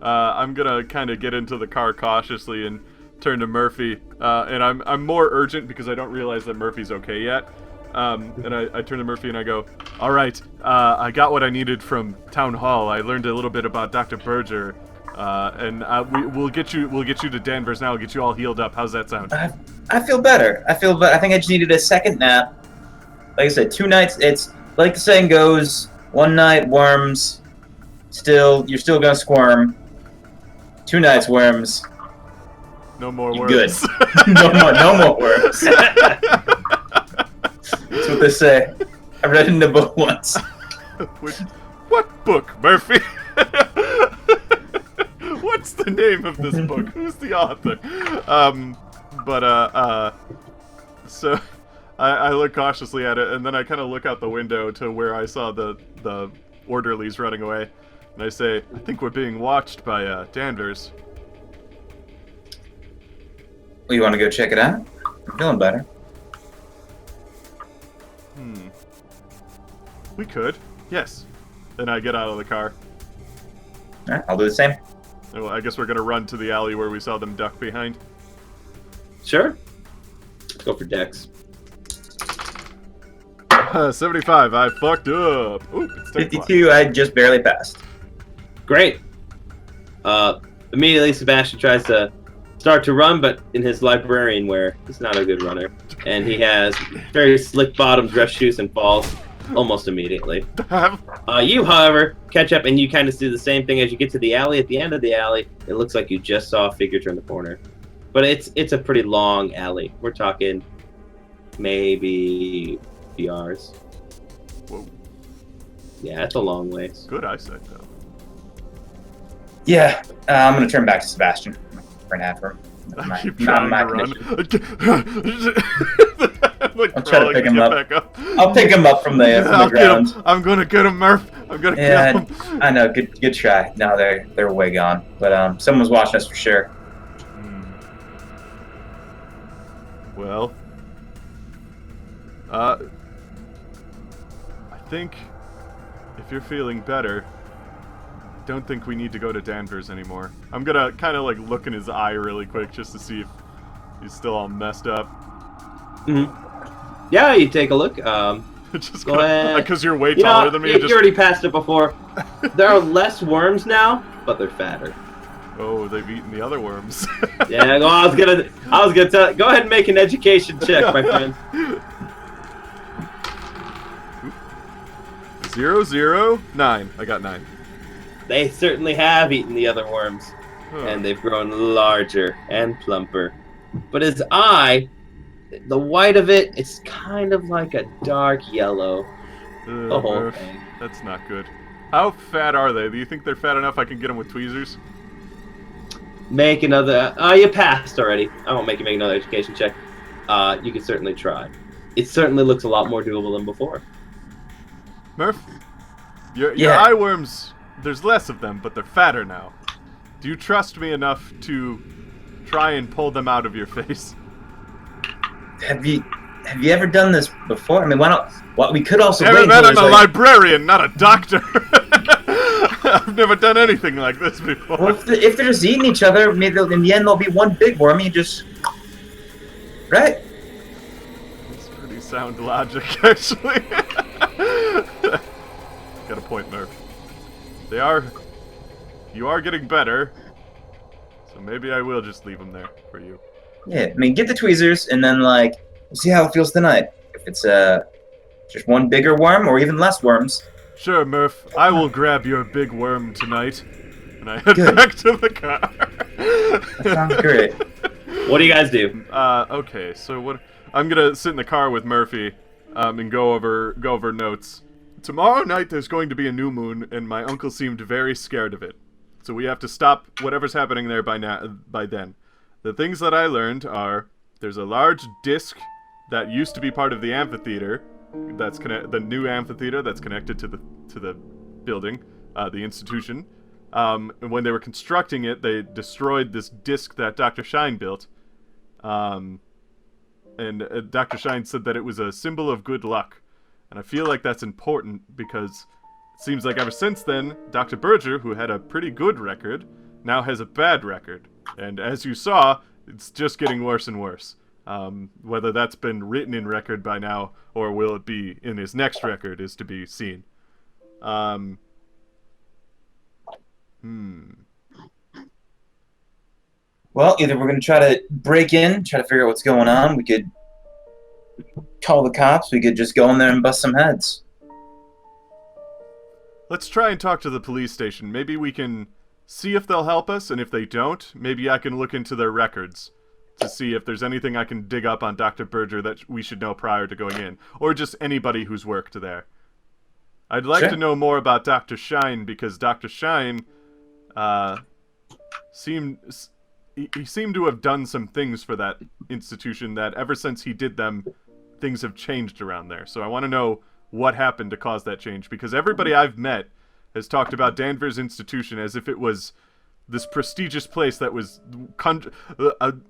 I'm gonna kind of get into the car cautiously and turn to Murphy. And I'm more urgent because I don't realize that Murphy's okay yet. And I turn to Murphy and I go, "All right, I got what I needed from town hall. I learned a little bit about Dr. Berger, and we'll get you to Danvers now. We'll get you all healed up. How's that sound?" I feel better. I think I just needed a second nap. Like I said, 2 nights. It's like the saying goes: 1 night worms. You're still gonna squirm. 2 nights worms. No more You're worms. Good. no more worms. That's what they say. I read it in the book once. What book, Murphy? What's the name of this book? Who's the author? So I look cautiously at it, and then I kind of look out the window to where I saw the orderlies running away, and I say, "I think we're being watched by Danvers." Well, you want to go check it out? I'm feeling better. We could, yes. Then I get out of the car. All right, I'll do the same. Well, I guess we're gonna run to the alley where we saw them duck behind. Sure. Let's go for Dex. 75. I fucked up. Ooh, it's 52. I just barely passed. Great. Immediately, Sebastian tries to start to run, but in his librarian wear, he's not a good runner. And he has very slick-bottomed dress shoes and falls almost immediately. You, however, catch up, and you kind of do the same thing as you get to the alley. At the end of the alley, it looks like you just saw a figure turn the corner. But it's a pretty long alley. We're talking maybe yards. Whoa. Yeah, it's a long ways. Good eyesight, though. Yeah, I'm gonna turn back to Sebastian. Right after him. I keep trying to run. Like I'll try to pick him up. Back up. I'll pick him up from the ground. I'm gonna get him, Murph. I'm gonna kill him. I know. Good try. No, they're way gone. But someone's watching us for sure. Well, I think if you're feeling better, don't think we need to go to Danvers anymore. I'm gonna kind of like look in his eye really quick just to see if he's still all messed up. Yeah, you take a look. Just go ahead. Because you're way taller than me. You already passed it before. There are less worms now, but they're fatter. Oh, they've eaten the other worms. Yeah, I was gonna tell. Go ahead and make an education check, my friend. 0, 0, 9. I got 9. They certainly have eaten the other worms, Huh. and they've grown larger and plumper. But his eye, the white of it, it's kind of like a dark yellow. The whole Murph, thing. that's not good. How fat are they? Do you think they're fat enough I can get them with tweezers? Make another. You passed already. I won't make you make another education check. You can certainly try. It certainly looks a lot more doable than before. Murph, your eye worms, there's less of them, but they're fatter now. Do you trust me enough to try and pull them out of your face? Have you ever done this before? I mean, why not? Well, we could also. I'm a librarian, not a doctor. I've never done anything like this before. Well, if they're just eating each other, maybe in the end there'll be one big worm. You just right. It's pretty sound logic, actually. Got a point, Murph. You are getting better, so maybe I will just leave them there for you. Yeah, I mean, get the tweezers, and then we'll see how it feels tonight. If it's just one bigger worm, or even less worms. Sure, Murph. I will grab your big worm tonight, and I head back to the car. That sounds great. What do you guys do? Okay, so what? I'm gonna sit in the car with Murphy, and go over notes. Tomorrow night there's going to be a new moon, and my uncle seemed very scared of it. So we have to stop whatever's happening there by then. The things that I learned are there's a large disc that used to be part of the amphitheater. That's the new amphitheater that's connected to the building, the institution. And when they were constructing it, they destroyed this disc that Dr. Shine built. And Dr. Shine said that it was a symbol of good luck. And I feel like that's important because Seems like ever since then, Dr. Berger, who had a pretty good record, now has a bad record. And as you saw, it's just getting worse and worse. Whether that's been written in record by now, or will it be in his next record, is to be seen. Well, either we're going to try to break in, try to figure out what's going on. We could call the cops. We could just go in there and bust some heads. Let's try and talk to the police station. Maybe we can see if they'll help us, and if they don't, maybe I can look into their records to see if there's anything I can dig up on Dr. Berger that we should know prior to going in, or just anybody who's worked there. I'd like to know more about Dr. Shine, because Dr. Shine seemed to have done some things for that institution that ever since he did them, things have changed around there. So I want to know what happened to cause that change, because everybody I've met has talked about Danvers Institution as if it was this prestigious place that was...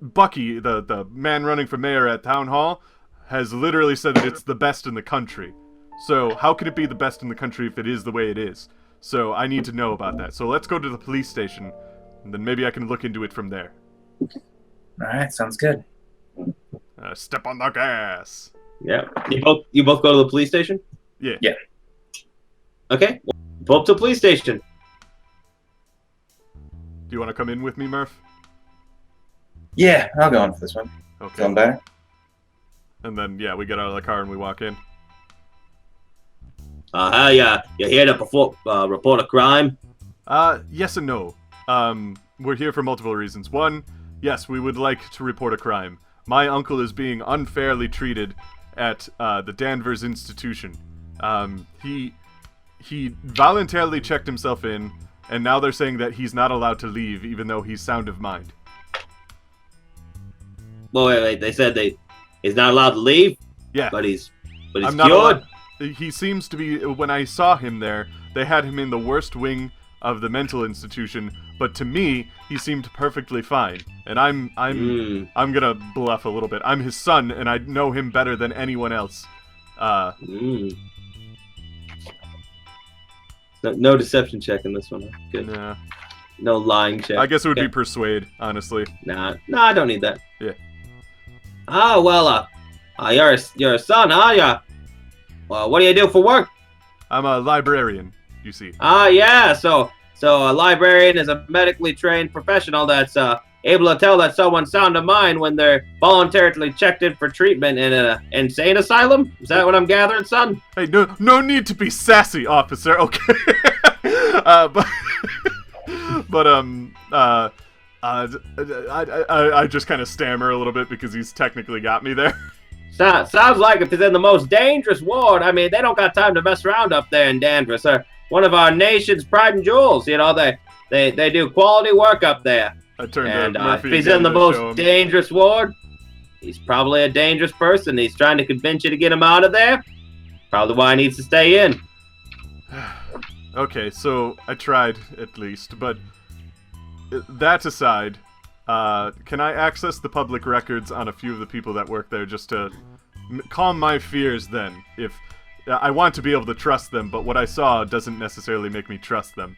Bucky, the man running for mayor at Town Hall, has literally said that it's the best in the country. So how can it be the best in the country if it is the way it is? So I need to know about that. So let's go to the police station, and then maybe I can look into it from there. Alright, sounds good. Step on the gas. Yeah. You both go to the police station? Yeah. Yeah. Okay. Pull up to the police station. Do you want to come in with me, Murph? Yeah, I'll go on for this one. Okay. Feeling better? And then, yeah, we get out of the car and we walk in. Yeah. You here to report a crime? Yes and no. We're here for multiple reasons. One, yes, we would like to report a crime. My uncle is being unfairly treated at the Danvers Institution. He voluntarily checked himself in, and now they're saying that he's not allowed to leave, even though he's sound of mind. Well, wait. They said he's not allowed to leave. Yeah, but he's I'm cured. not allowed. He seems to be. When I saw him there, they had him in the worst wing of the mental institution. But to me, he seemed perfectly fine. And I'm gonna bluff a little bit. I'm his son, and I know him better than anyone else. No deception check in this one. Good. Nah. No lying check. I guess it would be persuade, honestly. Nah, I don't need that. Yeah. Oh, well, you're a son, are ya? Well, what do you do for work? I'm a librarian, you see. Yeah, so a librarian is a medically trained professional that's able to tell that someone's sound of mind when they're voluntarily checked in for treatment in an insane asylum? Is that what I'm gathering, son? Hey, no need to be sassy, officer, okay? I just kind of stammer a little bit because he's technically got me there. Sounds like if it's in the most dangerous ward, I mean, they don't got time to mess around up there in Danvers. One of our nation's pride and jewels, you know, they do quality work up there. I turned to Murphy if he's again in the to show him. most dangerous ward, he's probably a dangerous person. He's trying to convince you to get him out of there. Probably why he needs to stay in. Okay, so I tried at least, but that aside, can I access the public records on a few of the people that work there just to calm my fears then? If I want to be able to trust them, but what I saw doesn't necessarily make me trust them.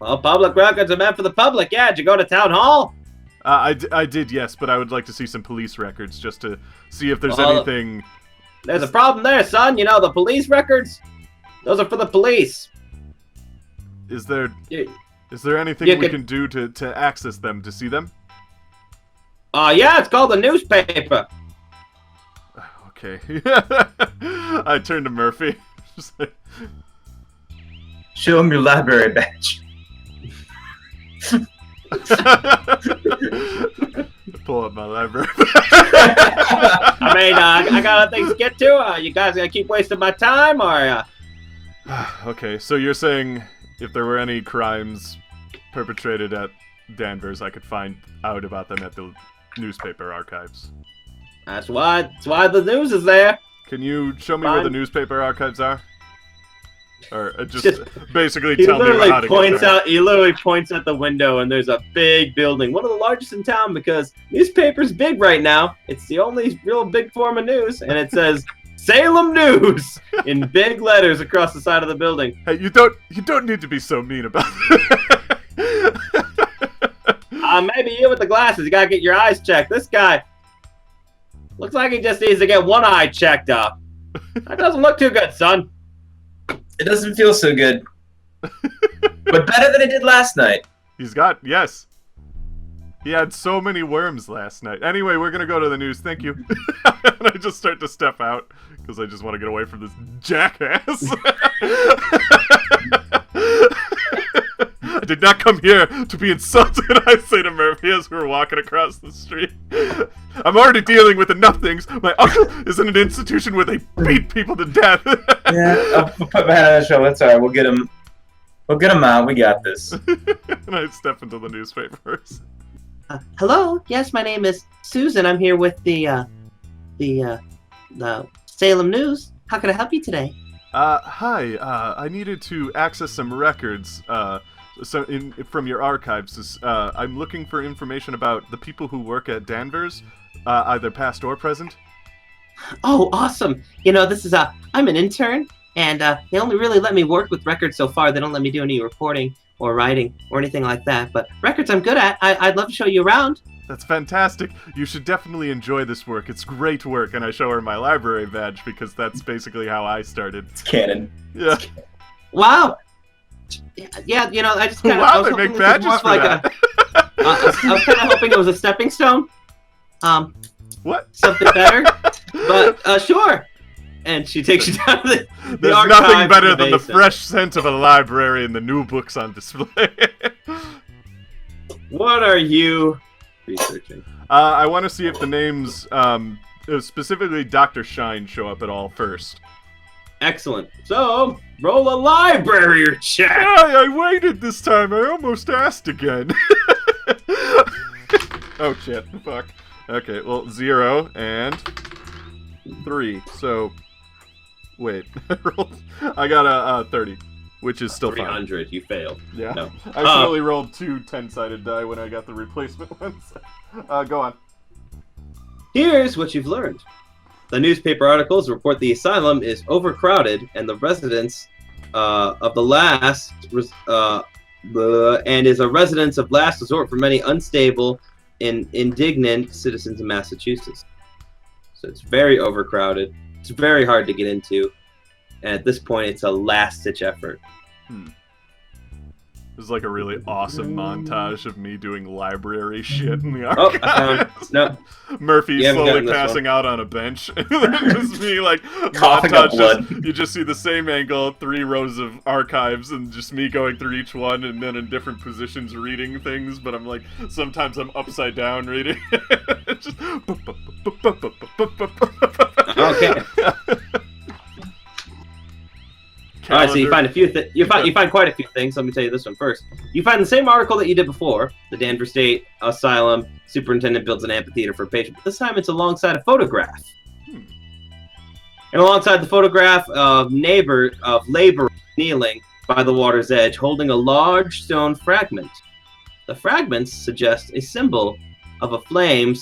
Well, public records are meant for the public. Yeah, did you go to town hall? I did, yes, but I would like to see some police records just to see if there's anything... There's a problem there, son. You know, the police records, those are for the police. Is there anything we can do to access them, to see them? Yeah, it's called the newspaper. Okay. I turned to Murphy. Just like... Show him your library badge. Pull up my library. I mean, I got other things to get to. You guys gonna keep wasting my time, or? Okay, so you're saying if there were any crimes perpetrated at Danvers, I could find out about them at the newspaper archives. That's why the news is there. Can you show me where the newspaper archives are? Or just basically tell me how to get there. He literally points out the window, and there's a big building, one of the largest in town, because newspaper's big right now. It's the only real big form of news, and it says Salem News in big letters across the side of the building. Hey, you don't need to be so mean about it. Maybe you with the glasses. You gotta get your eyes checked. This guy looks like he just needs to get one eye checked up. That doesn't look too good, son. It doesn't feel so good. But better than it did last night. Yes. He had so many worms last night. Anyway, we're gonna go to the news. Thank you. And I just start to step out because I just want to get away from this jackass. I did not come here to be insulted, I say to Murphy as we're walking across the street. I'm already dealing with enough things. My uncle is in an institution where they beat people to death. Yeah, I'll put my hand on the shoulder. That's alright. We'll get him out. We got this. And I step into the newspapers. Hello. Yes, my name is Susan. I'm here with the Salem News. How can I help you today? Hi. I needed to access some records. From your archives. I'm looking for information about the people who work at Danvers, either past or present. Oh, awesome. You know, I'm an intern, and they only really let me work with records so far. They don't let me do any reporting or writing or anything like that. But records I'm good at. I'd love to show you around. That's fantastic. You should definitely enjoy this work. It's great work, and I show her my library badge because that's basically how I started. It's canon. Yeah. Wow. Yeah, you know, I just kind of... Wow, they make badges for that. I was kind of hoping it was a stepping stone. What? Something better. But, sure. And she takes you down to the There's archive nothing better in the than the basement. fresh scent of a library and the new books on display. What are you researching? I want to see if the names, specifically Dr. Shine, show up at all first. Excellent. So, roll a library check. I waited this time. I almost asked again. Oh, shit. Fuck. Okay, well, 0 and 3. So, wait. I got a 30, which is still fine. 300. You failed. Yeah. No. I accidentally rolled 2 10-sided die when I got the replacement ones. Go on. Here's what you've learned. The newspaper articles report the asylum is overcrowded and the residents of the last and is a residence of last resort for many unstable and indignant citizens of Massachusetts. So it's very overcrowded. It's very hard to get into, and at this point, it's a last-ditch effort. This is like a really awesome montage of me doing library shit in the Oh, archives. no. Murphy You haven't slowly gotten this passing out on a bench. And then just me like Coughing up blood. You just see the same angle, 3 rows of archives, and just me going through each one and then in different positions reading things. But I'm like, sometimes I'm upside down reading. Just... Okay. All right, so you find a few. You find quite a few things. Let me tell you this one first. You find the same article that you did before. The Danvers State Asylum superintendent builds an amphitheater for a patient, but this time it's alongside a photograph. And alongside the photograph of labor kneeling by the water's edge, holding a large stone fragment. The fragments suggest a symbol of a flame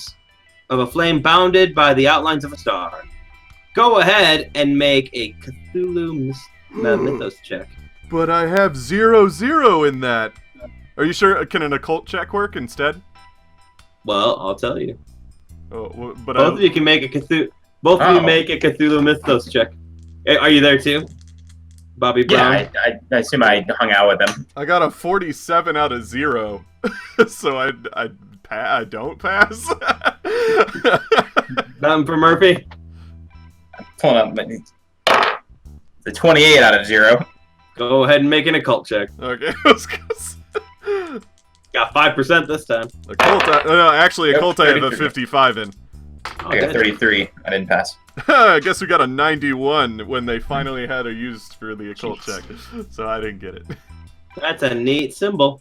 bounded by the outlines of a star. Go ahead and make a Cthulhu Mythos check. But I have 0 in that. Are you sure? Can an occult check work instead? Well, I'll tell you. Oh, but Both of you can make a Cthulhu. Both of you make a Cthulhu Mythos check. Are you there too, Bobby Brown? Yeah, I assume I hung out with him. I got a 47 out of 0, so I don't pass. Nothing for Murphy. I'm pulling up the 28 out of 0. Go ahead and make an occult check. Okay, let's go. Got 5% this time. Occult. No, actually, Yep, occult I have a 33. 55 in. Oh, I got good. 33. I didn't pass. I guess we got a 91 when they finally had a used for the occult check, so I didn't get it. That's a neat symbol.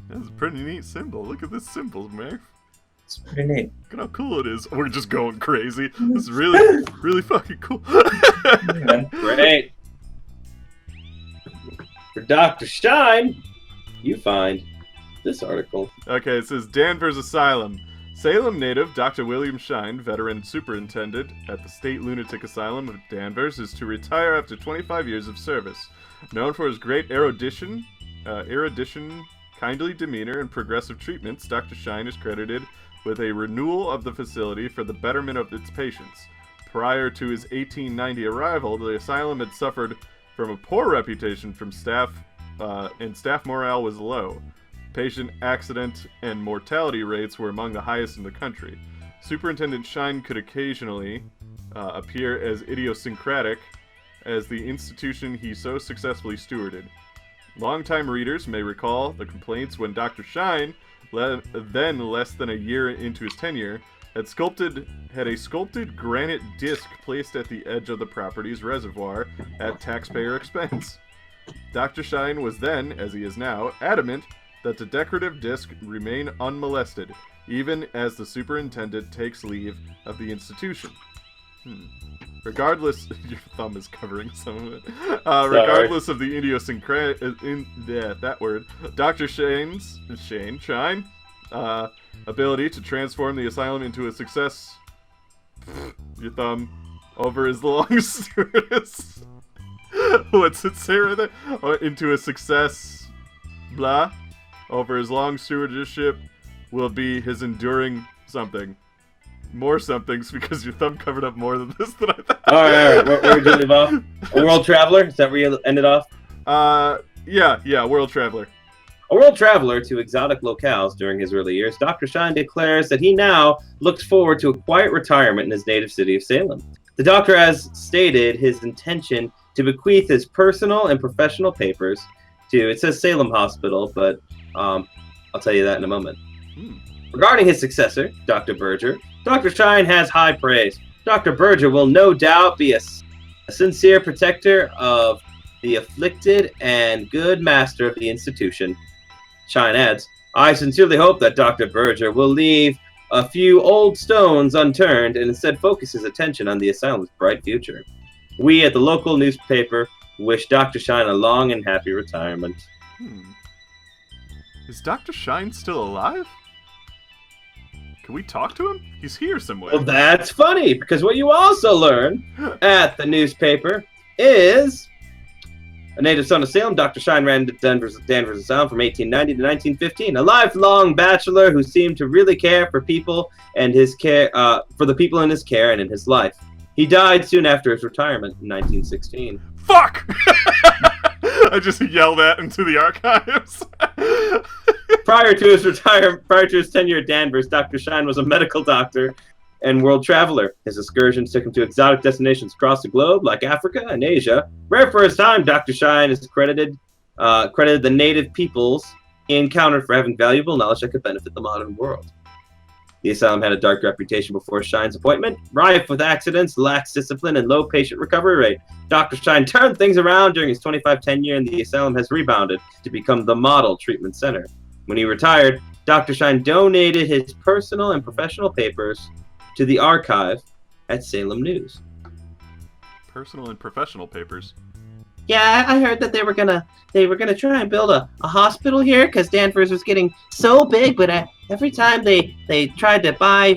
That's a pretty neat symbol. Look at this symbol, man. It's pretty neat. Look at how cool it is. We're just going crazy. This is really, really fucking cool. Great. For Dr. Shine, you find this article. Okay, it says Danvers Asylum. Salem native Dr. William Shine, veteran superintendent at the State Lunatic Asylum of Danvers, is to retire after 25 years of service. Known for his great erudition, kindly demeanor, and progressive treatments, Dr. Shine is credited with a renewal of the facility for the betterment of its patients. Prior to his 1890 arrival, the asylum had suffered from a poor reputation from staff, and staff morale was low. Patient accident and mortality rates were among the highest in the country. Superintendent Shine could occasionally appear as idiosyncratic as the institution he so successfully stewarded. Longtime readers may recall the complaints when Dr. Shine, then less than a year into his tenure, had a sculpted granite disc placed at the edge of the property's reservoir at taxpayer expense. Dr. Shine was then, as he is now, adamant that the decorative disc remain unmolested, even as the superintendent takes leave of the institution. Regardless, your thumb is covering some of it. Regardless of the idiosyncratic, Dr. Shine, ability to transform the asylum into a success. Your thumb over his long stewardess. What's it say right there? Into a success. Blah. Over his long stewardship will be his enduring something. More somethings, because your thumb covered up more than this than I thought. Alright. Where did you leave off? A world traveler? Is that where you ended off? Yeah, world traveler. A world traveler to exotic locales during his early years, Dr. Shine declares that he now looks forward to a quiet retirement in his native city of Salem. The doctor has stated his intention to bequeath his personal and professional papers to, it says Salem Hospital, but I'll tell you that in a moment. Regarding his successor, Dr. Berger, Dr. Shine has high praise. Dr. Berger will no doubt be a sincere protector of the afflicted and good master of the institution. Shine adds, I sincerely hope that Dr. Berger will leave a few old stones unturned and instead focus his attention on the asylum's bright future. We at the local newspaper wish Dr. Shine a long and happy retirement. Is Dr. Shine still alive? Can we talk to him? He's here somewhere. Well, that's funny, because what you also learn at the newspaper is a native son of Salem, Dr. Shine ran to Danvers Asylum from 1890 to 1915. A lifelong bachelor who seemed to really care for people and his care, for the people in his care and in his life. He died soon after his retirement in 1916. Fuck! I just yelled at into the archives. Prior to his tenure at Danvers, Dr. Shine was a medical doctor and world traveler. His excursions took him to exotic destinations across the globe, like Africa and Asia. Rare for his time, Dr. Shine is credited the native peoples he encountered for having valuable knowledge that could benefit the modern world. The asylum had a dark reputation before Shine's appointment, rife with accidents, lax discipline, and low patient recovery rate. Dr. Shine turned things around during his 25 tenure, and the asylum has rebounded to become the model treatment center. When he retired, Dr. Shine donated his personal and professional papers to the archive at Salem News. Personal and professional papers? Yeah, I heard that they were gonna try and build a hospital here because Danvers was getting so big, but every time they tried to buy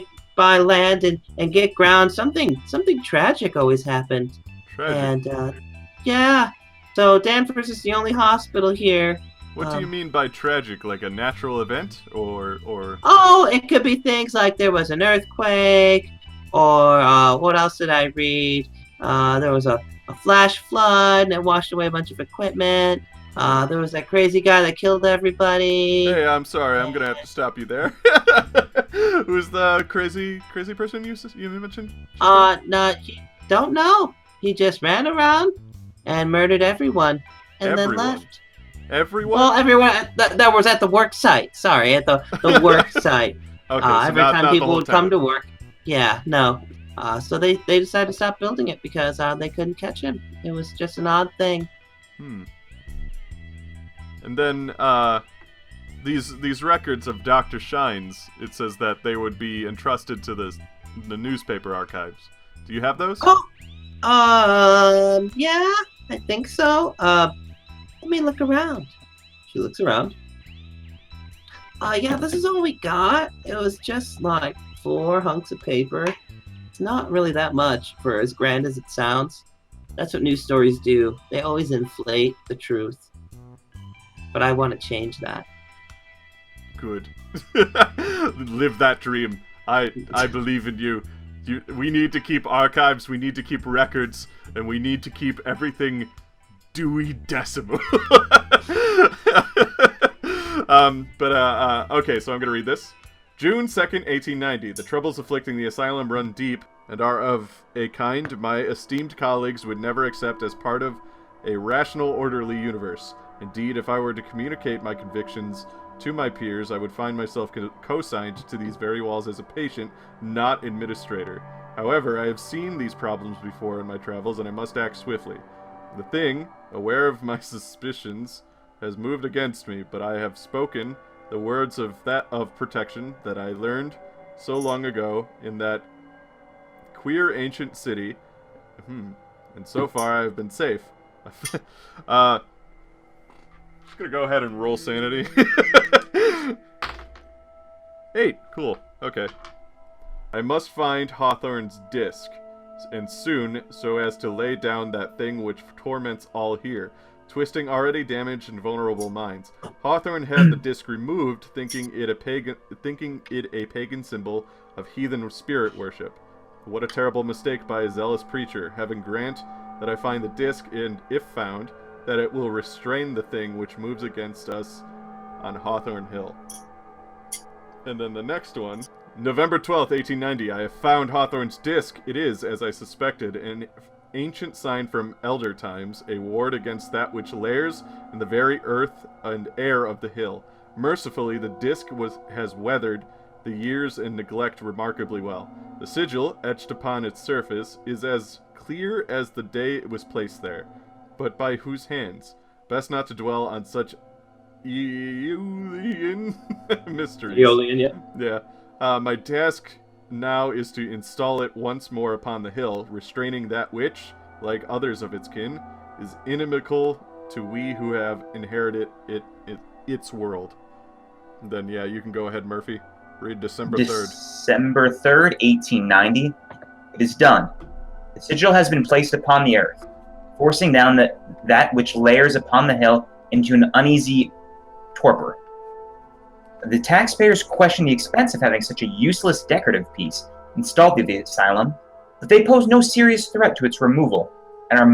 land and get ground, something tragic always happened. Tragic. And yeah, so Danvers is the only hospital here. What do you mean by tragic? Like a natural event, or? Oh, it could be things like there was an earthquake, or what else did I read? There was a flash flood that washed away a bunch of equipment. There was that crazy guy that killed everybody. Hey, I'm sorry, I'm gonna have to stop you there. Who's the crazy person you mentioned? No, don't know. He just ran around and murdered everyone, and then left. Everyone? Well, everyone that was at the work site. Sorry, at the work site. Okay, so every not time people the whole would come to work. Yeah, no. So they decided to stop building it because they couldn't catch him. It was just an odd thing. And then these records of Dr. Shine's, it says that they would be entrusted to the newspaper archives. Do you have those? Oh, yeah, I think so. Let me look around. She looks around. Yeah, this is all we got. It was just like 4 hunks of paper. It's not really that much for as grand as it sounds. That's what news stories do. They always inflate the truth. But I want to change that. Good. Live that dream. I believe in you. We need to keep archives, we need to keep records, and we need to keep everything Dewey Decimal. Okay, so I'm gonna read this. June 2nd, 1890. The troubles afflicting the asylum run deep and are of a kind my esteemed colleagues would never accept as part of a rational, orderly universe. Indeed, if I were to communicate my convictions to my peers, I would find myself co-signed to these very walls as a patient, not administrator. However, I have seen these problems before in my travels, and I must act swiftly. The thing, aware of my suspicions, has moved against me, but I have spoken the words of protection that I learned so long ago in that queer ancient city, and so far I have been safe. Just gonna go ahead and roll sanity. 8, cool, okay. I must find Hawthorne's disc, and soon, so as to lay down that thing which torments all here, twisting already damaged and vulnerable minds. Hawthorne had the disc removed, thinking it a pagan symbol of heathen spirit worship. What a terrible mistake by a zealous preacher. Heaven grant that I find the disc, and if found, that it will restrain the thing which moves against us on Hawthorne Hill. And then the next one, November 12th, 1890. I have found Hawthorne's disc. It is, as I suspected, an ancient sign from elder times, a ward against that which lairs in the very earth and air of the hill. Mercifully, the disc has weathered the years and neglect remarkably well. The sigil, etched upon its surface, is as clear as the day it was placed there. But by whose hands? Best not to dwell on such Aeolian mysteries. Aeolian, yeah. Yeah. My task now is to install it once more upon the hill, restraining that which, like others of its kin, is inimical to we who have inherited its world. And then, yeah, you can go ahead, Murphy. Read December 3rd. December 3rd, 1890. It is done. The sigil has been placed upon the earth, forcing down that which layers upon the hill into an uneasy torpor. The taxpayers question the expense of having such a useless decorative piece installed in the asylum, but they pose no serious threat to its removal and are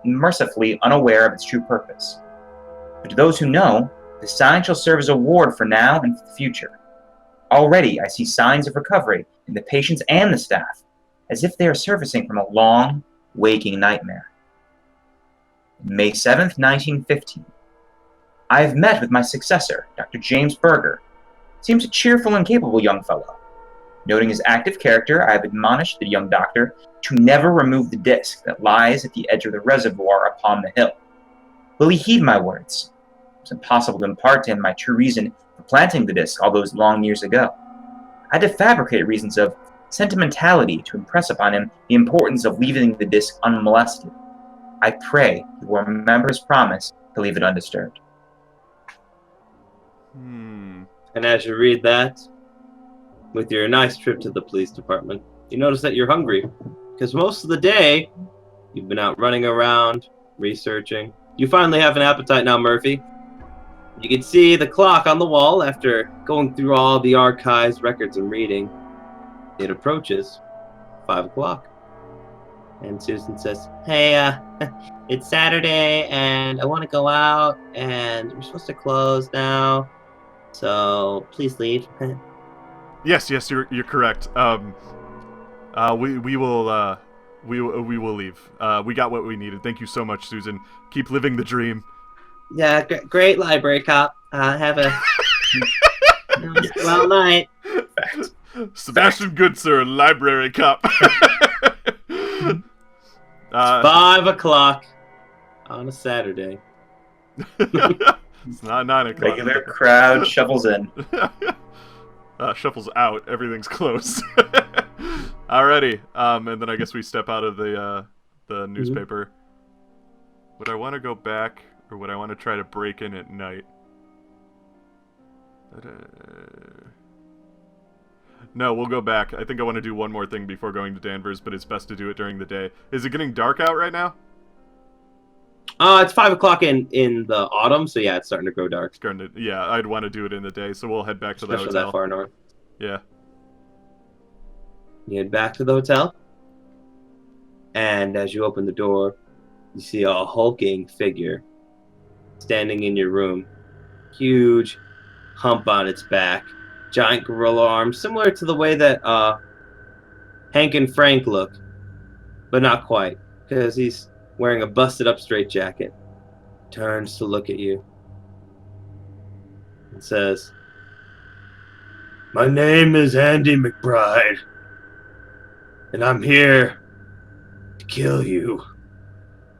mercifully unaware of its true purpose. But to those who know, the sign shall serve as a ward for now and for the future. Already I see signs of recovery in the patients and the staff, as if they are surfacing from a long, waking nightmare. May 7th, 1915. I have met with my successor, Dr. James Berger. Seems a cheerful and capable young fellow. Noting his active character, I have admonished the young doctor to never remove the disc that lies at the edge of the reservoir upon the hill. Will he heed my words? It was impossible to impart to him my true reason for planting the disc all those long years ago. I had to fabricate reasons of sentimentality to impress upon him the importance of leaving the disc unmolested. I pray he will remember his promise to leave it undisturbed. And as you read that, with your nice trip to the police department, you notice that you're hungry. Because most of the day, you've been out running around, researching. You finally have an appetite now, Murphy. You can see the clock on the wall after going through all the archives, records, and reading. It approaches 5 o'clock. And Susan says, hey, it's Saturday, and I want to go out, and we're supposed to close now. So please leave. Yes, you're correct. We will leave. We got what we needed. Thank you so much, Susan. Keep living the dream. Yeah, great library cop. Have a well night. Sebastian Goodsir, library cop. 5 o'clock on a Saturday. It's not 9 o'clock. Regular crowd shuffles in. Shuffles out. Everything's closed. Alrighty. And then I guess we step out of the newspaper. Would I want to go back, or would I want to try to break in at night? No, we'll go back. I think I want to do one more thing before going to Danvers, but it's best to do it during the day. Is it getting dark out right now? It's 5 o'clock in the autumn, so yeah, it's starting to grow dark. Yeah, I'd want to do it in the day, so we'll head back to the Especially hotel. that far north. Yeah. You head back to the hotel, and as you open the door, you see a hulking figure standing in your room. Huge hump on its back, giant gorilla arms, similar to the way that Hank and Frank look, but not quite, because he's wearing a busted-up straitjacket. Turns to look at you and says, "My name is Andy McBride, and I'm here to kill you."